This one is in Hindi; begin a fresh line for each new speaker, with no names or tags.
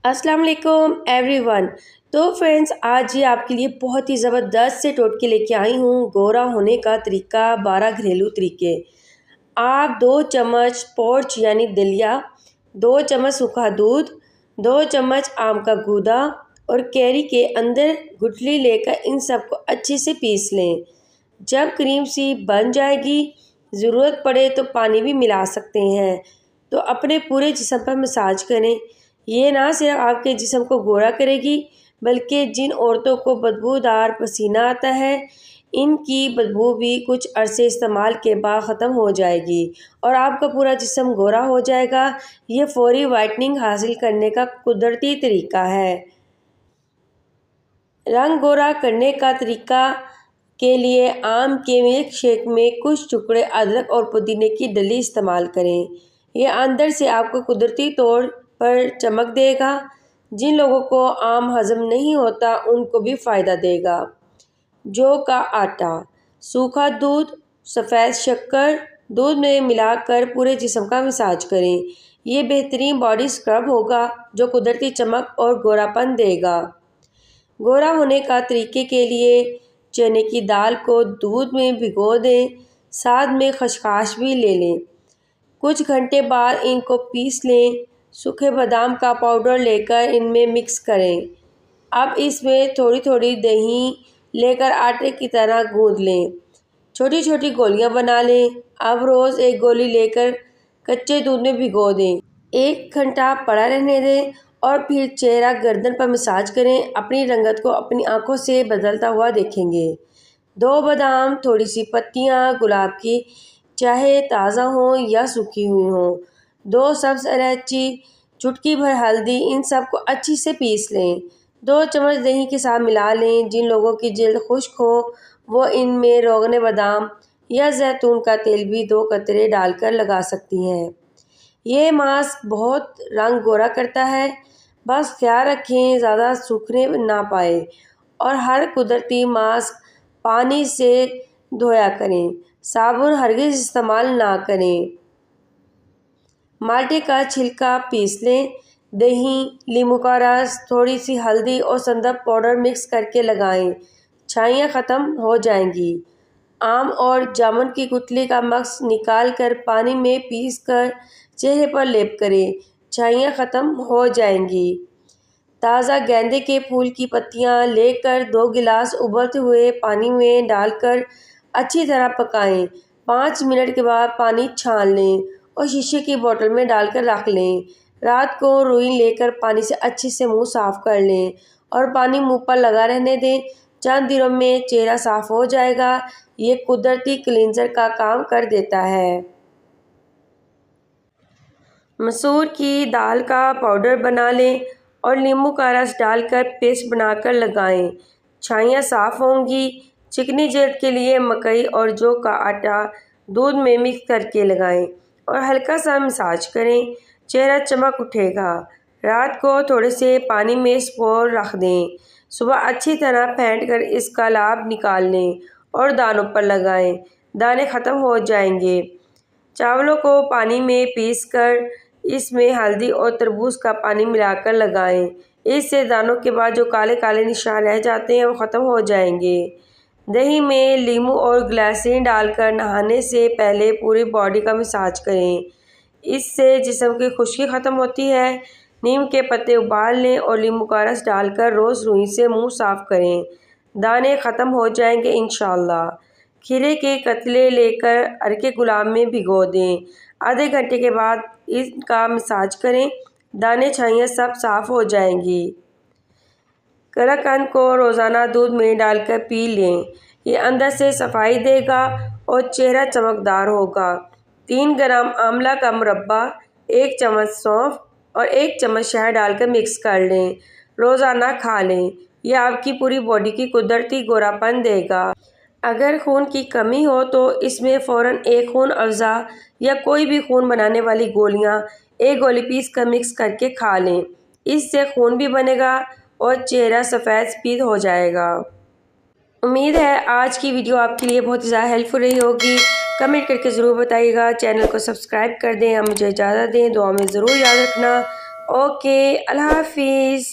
अस्सलाम वालेकुम एवरीवन। तो फ्रेंड्स, आज ये आपके लिए बहुत ही ज़बरदस्त से टोटके लेके आई हूँ। गोरा होने का तरीका, 12 घरेलू तरीके। आप 2 चम्मच पोर्च यानी दलिया, 2 चम्मच सूखा दूध, 2 चम्मच आम का गूदा और कैरी के अंदर गुठली लेकर इन सबको अच्छे से पीस लें। जब क्रीम सी बन जाएगी, ज़रूरत पड़े तो पानी भी मिला सकते हैं। तो अपने पूरे जिस्म पर मसाज करें। ये ना सिर्फ आपके जिस्म को गोरा करेगी, बल्कि जिन औरतों को बदबूदार पसीना आता है, इनकी बदबू भी कुछ अरसे इस्तेमाल के बाद ख़त्म हो जाएगी और आपका पूरा जिस्म गोरा हो जाएगा। ये फौरी वाइटनिंग हासिल करने का कुदरती तरीका है। रंग गोरा करने का तरीका के लिए आम के मिल्क शेक में कुछ टुकड़े अदरक और पुदीने की डली इस्तेमाल करें। यह अंदर से आपको कुदरती तौर पर चमक देगा। जिन लोगों को आम हज़म नहीं होता, उनको भी फ़ायदा देगा। जौ का आटा, सूखा दूध, सफ़ेद शक्कर दूध में मिलाकर पूरे जिस्म का मसाज करें। ये बेहतरीन बॉडी स्क्रब होगा जो कुदरती चमक और गोरापन देगा। गोरा होने का तरीके के लिए चने की दाल को दूध में भिगो दें, साथ में खसखस भी ले लें। कुछ घंटे बाद इनको पीस लें। सूखे बादाम का पाउडर लेकर इनमें मिक्स करें। अब इसमें थोड़ी थोड़ी दही लेकर आटे की तरह गूंद लें। छोटी छोटी गोलियां बना लें। अब रोज़ एक गोली लेकर कच्चे दूध में भिगो दें। 1 घंटा पड़ा रहने दें और फिर चेहरा गर्दन पर मसाज करें। अपनी रंगत को अपनी आंखों से बदलता हुआ देखेंगे। 2 बादाम, थोड़ी सी पत्तियां गुलाब की, चाहे ताज़ा हो या सूखी हुई हो, 2 सब्ज़ इलायची, चुटकी भर हल्दी, इन सब को अच्छी से पीस लें। 2 चम्मच दही के साथ मिला लें। जिन लोगों की जल्द खुश्क हो, वो इनमें रोगने बादाम या जैतून का तेल भी 2 कतरे डालकर लगा सकती हैं। ये मास्क बहुत रंग गोरा करता है। बस ख्याल रखें ज़्यादा सूखने ना पाए और हर कुदरती मास्क पानी से धोया करें। साबुन हरगिज़ इस्तेमाल ना करें। माल्टे का छिलका पीस लें। दही, नींबू का रस, थोड़ी सी हल्दी और संदक पाउडर मिक्स करके लगाएं। छाइयाँ ख़त्म हो जाएंगी। आम और जामुन की गुठली का मक्स निकाल कर पानी में पीस कर चेहरे पर लेप करें। छाइयाँ ख़त्म हो जाएंगी। ताज़ा गेंदे के फूल की पत्तियाँ लेकर 2 गिलास उबलते हुए पानी में डालकर अच्छी तरह पकाएं। 5 मिनट के बाद पानी छान लें और शीशे की बोतल में डालकर रख लें। रात को रुई लेकर पानी से अच्छे से मुंह साफ़ कर लें और पानी मुंह पर लगा रहने दें। चंद दिनों में चेहरा साफ़ हो जाएगा। ये कुदरती क्लींजर का काम कर देता है। मसूर की दाल का पाउडर बना लें और नींबू का रस डालकर पेस्ट बनाकर लगाएं। छाइयाँ साफ़ होंगी। चिकनी जल्द के लिए मकई और जौ का आटा दूध में मिक्स करके लगाएं और हल्का सा मसाज करें। चेहरा चमक उठेगा। रात को थोड़े से पानी में स्पोर रख दें। सुबह अच्छी तरह फेंट कर इसका लाभ निकाल लें और दानों पर लगाएं। दाने ख़त्म हो जाएंगे। चावलों को पानी में पीसकर इसमें हल्दी और तरबूज का पानी मिलाकर लगाएं। इससे दानों के बाद जो काले काले निशान रह जाते हैं वो ख़त्म हो जाएंगे। दही में नींबू और ग्लिसरीन डालकर नहाने से पहले पूरी बॉडी का मसाज करें। इससे जिस्म की खुश्की ख़त्म होती है। नीम के पत्ते उबाल लें और नींबू का रस डालकर रोज़ रुई से मुंह साफ़ करें। दाने ख़त्म हो जाएंगे इंशाअल्लाह। खीरे के कतले लेकर हल्के गुलाब में भिगो दें। आधे घंटे के बाद इसका मसाज करें। दाने छाइयाँ सब साफ़ हो जाएंगी। कलाकंद को रोज़ाना दूध में डालकर पी लें। ये अंदर से सफाई देगा और चेहरा चमकदार होगा। 3 ग्राम आंवला का मुरब्बा, 1 चम्मच सौंफ और 1 चम्मच शहद डालकर मिक्स कर लें। रोज़ाना खा लें। यह आपकी पूरी बॉडी की कुदरती गोरापन देगा। अगर खून की कमी हो तो इसमें फ़ौरन एक खून अफ़ज़ा या कोई भी खून बनाने वाली गोलियां 1 गोली पीस कर मिक्स करके खा लें। इससे खून भी बनेगा और चेहरा सफ़ेद स्पीद हो जाएगा। उम्मीद है आज की वीडियो आपके लिए बहुत ही ज़्यादा हेल्पफुल रही होगी। कमेंट करके ज़रूर बताइएगा। चैनल को सब्सक्राइब कर दें। मुझे इजाज़त दें। दुआ में ज़रूर याद रखना ओके, अल्लाह हाफिज़।